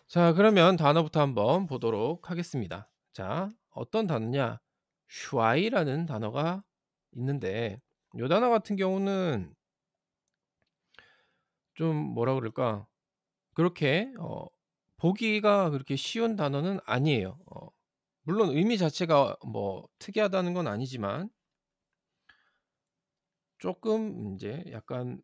자, 그러면 단어부터 한번 보도록 하겠습니다. 자, 어떤 단어냐? 슈아이라는 단어가 있는데 요 단어 같은 경우는 좀 뭐라 그럴까? 그렇게 보기가 그렇게 쉬운 단어는 아니에요. 물론 의미 자체가 뭐 특이하다는 건 아니지만 쪼끔 인제 약간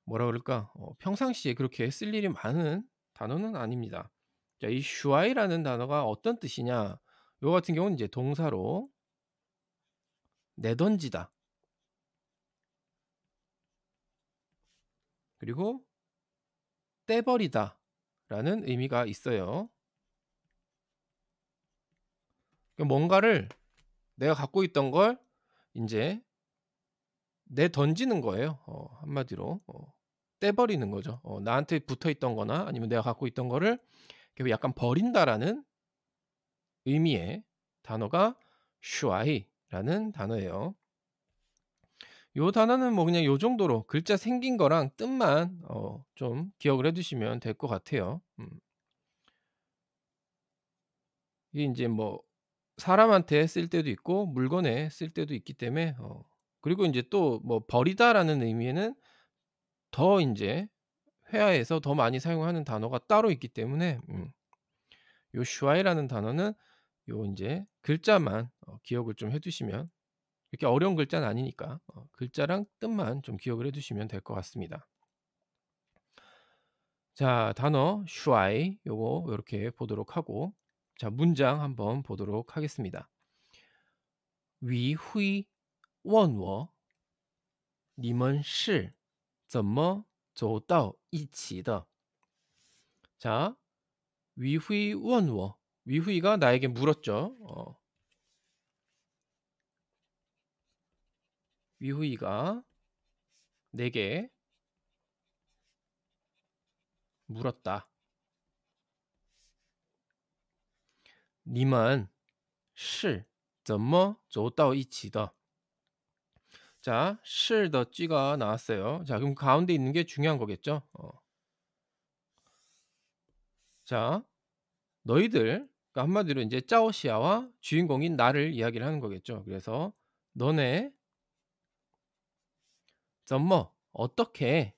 뭐라 그럴까? 평상시에 그렇게 쓸 일이 많은 단어는 아닙니다. 자, 이 슈아이라는 단어가 어떤 뜻이냐? 요 같은 경우는 이제 동사로 내던지다. 그리고 떼버리다라는 의미가 있어요. 그 뭔가를 내가 갖고 있던 걸 인제 내던지는 거예요. 한마디로 떼버리는 거죠. 나한테 붙어 있던 거나 아니면 내가 갖고 있던 거를 이렇게 약간 버린다라는 의미의 단어가 슈아이라는 단어예요. 요 단어는 뭐 그냥 요 정도로 글자 생긴 거랑 뜻만 좀 기억을 해 두시면 될 것 같아요. 이게 인제 뭐 사람한테 쓸 때도 있고 물건에 쓸 때도 있기 때문에 그리고 인제 또 뭐 버리다라는 의미에는 더 인제 회화에서 더 많이 사용하는 단어가 따로 있기 때문에 요 슈아이라는 단어는 요 인제 글자만 기억을 좀 해 두시면 이렇게 어려운 글자는 아니니까 글자랑 뜻만 좀 기억을 해 두시면 될 것 같습니다. 자, 단어 슈아이 요거 요렇게 보도록 하고 자, 문장 한번 보도록 하겠습니다. 李辉问我你们是怎么走到一起的。 자, 위휘问我 위휘가 나에게 물었죠. 위휘가 내게 물었다. 你们是怎么走到一起的。 자, 是的 쥐가 나왔어요. 자, 그럼 가운데 있는 게 중요한 거겠죠? 자, 너희들 그러니까 한마디로 인제 짜오시아와 주인공인 나를 이야기를 하는 거겠죠. 그래서 "너네" '怎么' 어떻게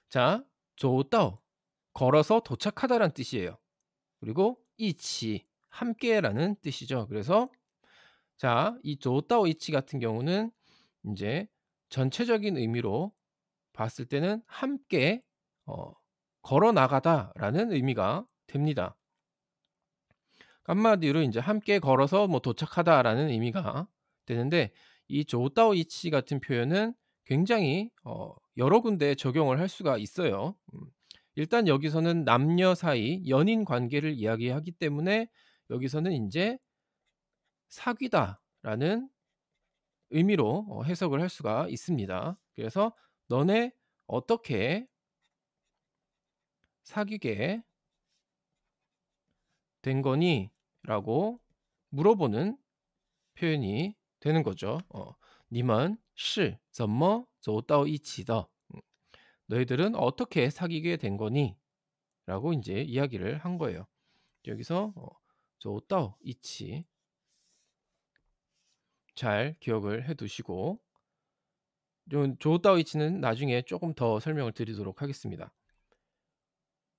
자, 走到 걸어서 도착하다라는 뜻이에요. 그리고 一起 함께라는 뜻이죠. 그래서 자, 이 走到 一起 같은 경우는 인제 전체적인 의미로 봤을 때는 함께 어 '걸어 나가다.'라는 의미가 됩니다. 한마디로 인제 '함께 걸어서 뭐 도착하다.'라는 의미가 되는데 이 走到一起 같은 표현은 굉장히 여러 군데에 적용을 할 수가 있어요. 일단 여기서는 남녀 사이 연인 관계를 이야기하기 때문에 여기서는 인제 '사귀다.'라는 의미로 해석을 할 수가 있습니다. 그래서 "너네 어떻게 사귀게 된 거니?"라고 물어보는 표현이 되는 거죠. 你们是怎么走到一起的. "너희들은 어떻게 사귀게 된 거니?"라고 인제 이야기를 한 거예요. 여기서 走到一起 잘 기억을 해 두시고 좀 走到一起는 나중에 쪼금 더 설명을 드리도록 하겠습니다.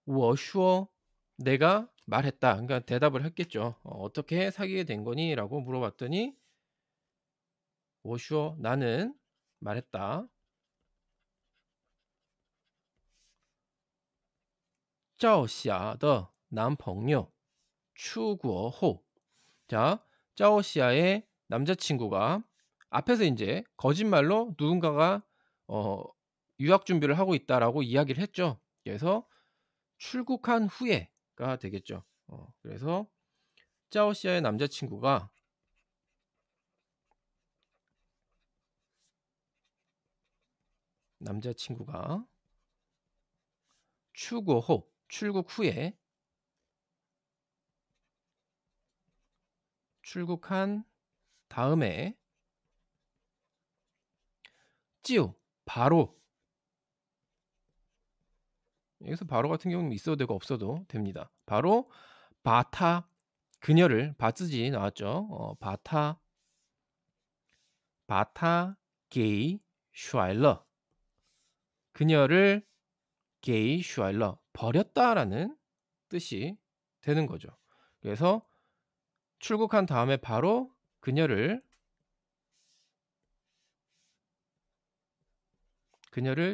我说 내가 말했다. 그러니까 대답을 했겠죠. "어떻게 사귀게 된 거니?"라고 물어봤더니 我说 나는 말했다. 赵霞的 男朋友 出国后 자, 짜오시아의 남자친구가 앞에서 인제 거짓말로 누군가가 어 "유학 준비를 하고 있다."라고 이야기를 했죠. 그래서 출국한 후에가 되겠죠. 그래서 짜오시아의 남자친구가 추고后 출국 후에 출국한 다음에 就 바로 여기서 바로 같은 경우는 있어도 되고 없어도 됩니다. 바로 바타 그녀를 바츠지 나왔죠. 바타 게이 슈아일러 그녀를 게이 슈아일러 버렸다라는 뜻이 되는 거죠. 그래서 출국한 다음에 바로 그녀를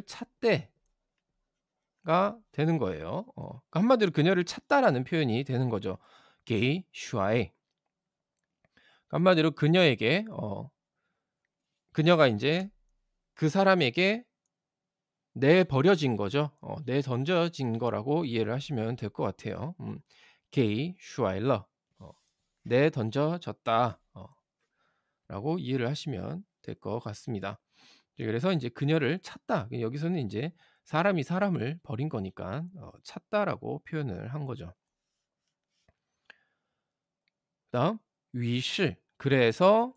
찾대가 되는 거예요. 그러니까 한마디로 그녀를 찾다라는 표현이 되는 거죠. 게이 슈아에. 한마디로 그녀에게 그녀가 인제 그 사람에게 내버려진 거죠. 내던져진 거라고 이해를 하시면 될 것 같아요. 게이 슈아일러 내던져졌다 라고 이해를 하시면 될 것 같습니다. 그래서 인제 그녀를 찾다. 여기서는 인제 사람이 사람을 버린 거니까 찾다라고 표현을 한 거죠. 그다음 위시 그래서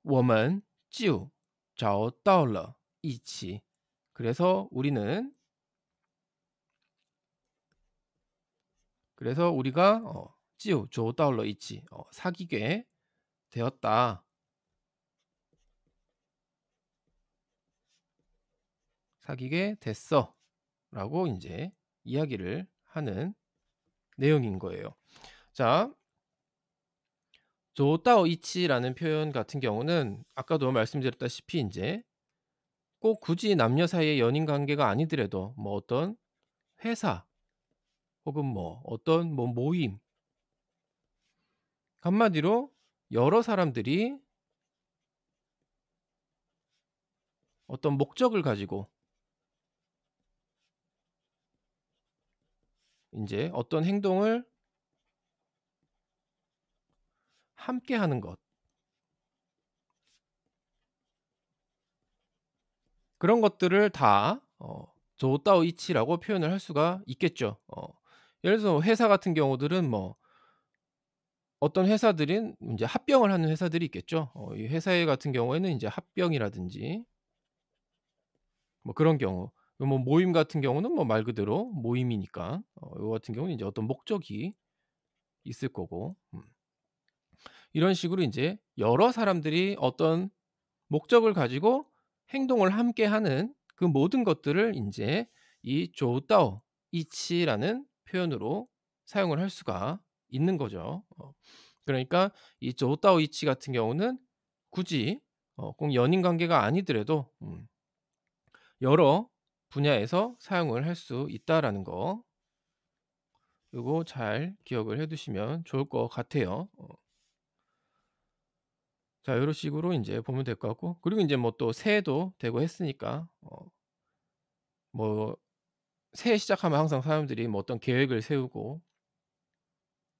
我们就找到了一起. 그래서 우리가 就找到了一起 사귀게 되었다. 사귀게 됐어라고 인제 이야기를 하는 내용인 거예요. 자, 找到一起라는 표현 같은 경우는 아까도 말씀드렸다시피 인제 꼭 굳이 남녀 사이의 연인 관계가 아니더라도 뭐 어떤 회사 혹은 뭐 어떤 뭐 모임 한마디로 여러 사람들이 어떤 목적을 가지고 인제 어떤 행동을 함께 하는 것. 그런 것들을 다 조따오이치라고 표현을 할 수가 있겠죠. 예를 들어서 회사 같은 경우들은 뭐 어떤 회사들은 인제 합병을 하는 회사들이 있겠죠. 이 회사에 같은 경우에는 인제 합병이라든지 뭐 그런 경우. 뭐 모임 같은 경우는 뭐 말 그대로 모임이니까 요 같은 경우는 인제 어떤 목적이 있을 거고 이런 식으로 인제 여러 사람들이 어떤 목적을 가지고 행동을 함께 하는 그 모든 것들을 인제 이 조따오 이치라는 표현으로 사용을 할 수가 있는 거죠. 그러니까 이 조따오 이치 같은 경우는 굳이 꼭 연인 관계가 아니더라도 여러 분야에서 사용을 할 수 있다라는 거 요거 잘 기억을 해 두시면 좋을 것 같아요. 자 요런 식으로 인제 보면 될 것 같고 그리고 인제 뭐 또 새해도 되고 했으니까 뭐 새해 시작하면 항상 사람들이 뭐 어떤 계획을 세우고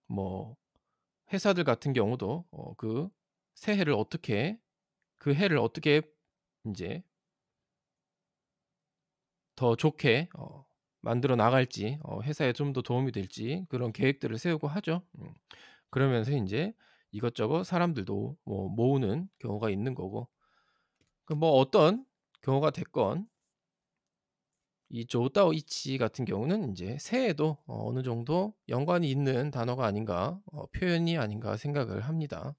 뭐 회사들 같은 경우도 그 새해를 어떻게 그 해를 어떻게 인제 더 좋게 만들어 나갈지 회사에 좀 더 도움이 될지 그런 계획들을 세우고 하죠. 그러면서 인제 이것저것 사람들도 뭐 모으는 경우가 있는 거고 그 뭐 어떤 경우가 됐건 이 조다오 이치 같은 경우는 인제 새해에도 어느 정도 연관이 있는 단어가 아닌가 표현이 아닌가 생각을 합니다.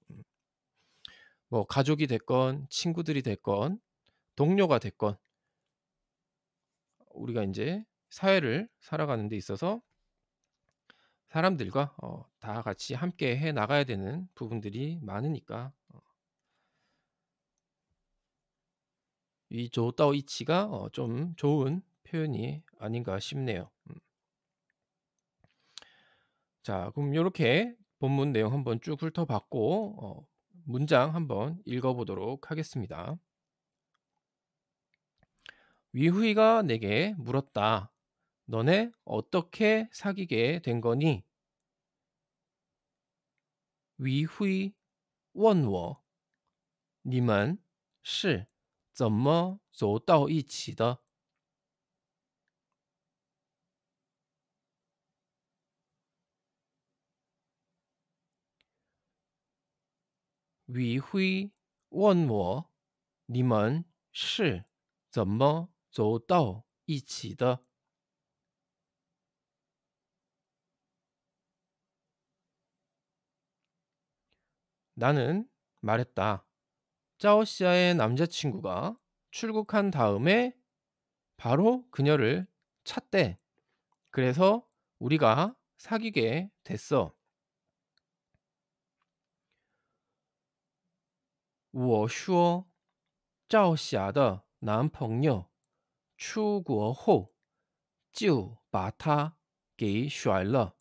뭐 가족이 됐건 친구들이 됐건 동료가 됐건 우리가 인제 사회를 살아가는 데 있어서 사람들과 다 같이 함께 해 나가야 되는 부분들이 많으니까 이 조다오 이치가 좀 좋은 표현이 아닌가 싶네요. 자 그럼 요렇게 본문 내용 한번 쭉 훑어봤고 문장 한번 읽어 보도록 하겠습니다. 위후이가 내게 물었다. 너네 어떻게 사귀게 된 거니? 위후이 问我你们是怎么走到一起的? 위후이 问我你们是怎么走到一起的。 나는 말했다. 짜오씨아의 남자친구가 출국한 다음에 바로 그녀를 찾대. 그래서 우리가 사귀게 됐어. 我说赵霞的男朋友出国后就把她给甩了，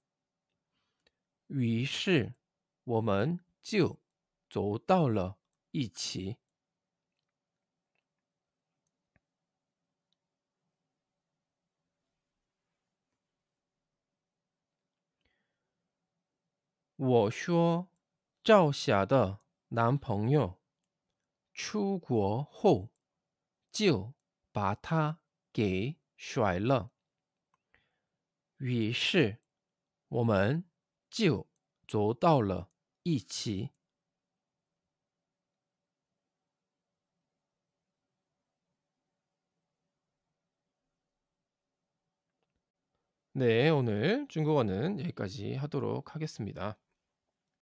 于是我们就走到了一起。 我说赵霞的男朋友出国后就把她给甩了，于是我们就走到了一起。 네, 오늘 중국어는 여기까지 하도록 하겠습니다.